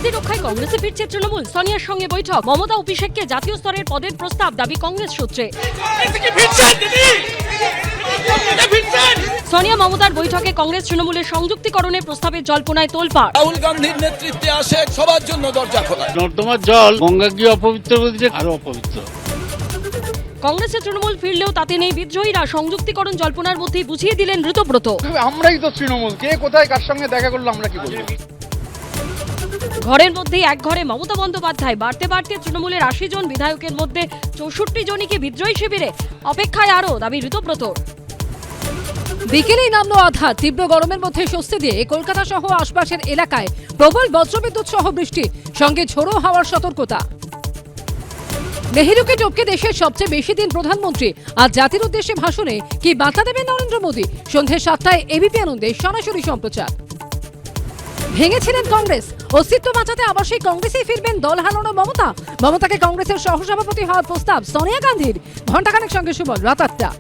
শান্তি রক্ষায় কংগ্রেসে ফিরছে তৃণমূল। সোনিয়ার সঙ্গে বৈঠক, মমতা অভিষেককে জাতীয় স্তরের পদের প্রস্তাব, দাবি কংগ্রেস সূত্রে। সোনিয়া মমতার বৈঠকে কংগ্রেস তৃণমূলের সংযুক্তিকরণের প্রস্তাবের জল্পনায় তোলপাড়। রাহুল গান্ধীর নেতৃত্বে আসে, সবার জন্য দরজা খোলা। নর্দমার জল গঙ্গা গিয়ে অপবিত্র বলছে, আরো অপবিত্র। কংগ্রেসে তৃণমূল ফিরলেও তাতে নেই বিদ্রোহীরা। সংযুক্তিকরণ জল্পনার মধ্যেই বুঝিয়ে দিলেন ঋতব্রত। আমরাই তো তৃণমূল, কে কোথায় কার সঙ্গে দেখা করলো আমরা কি বলবো। ঘরের মধ্যেই এক ঘরে মমতা বন্দ্যোপাধ্যায়, বাড়তে বাড়তে তৃণমূলের 80 জন বিধায়কের মধ্যে 64 জনই কি বিদ্রোহী শিবিরে? অপেক্ষায় আরও, দাবি ঋতব্রত। বিকেলেই নামলো আধার। তীব্র গরমের মধ্যে স্বস্তি দিয়ে কলকাতা সহ আশপাশের এলাকায় প্রবল বজ্রবিদ্যুৎ সহ বৃষ্টি, সঙ্গে ঝোড়ো হাওয়ার সতর্কতা। নেহেরুকে টপকে দেশের সবচেয়ে বেশি দিন প্রধানমন্ত্রী। আজ জাতির উদ্দেশ্যে ভাষণে কি বার্তা দেবেন নরেন্দ্র মোদী? সন্ধ্যে 7টায় এবিপি আনন্দে সরাসরি সম্প্রচার। ভেঙেছিলেন কংগ্রেস, অস্তিত্ব বাঁচাতে আবার সেই কংগ্রেসেই ফিরবেন দল হারানো মমতা। মমতাকে কংগ্রেসের সহসভাপতি হওয়ার প্রস্তাব সোনিয়া গান্ধীর। ঘণ্টাখানেক সঙ্গে সুবল, রাত 8টা।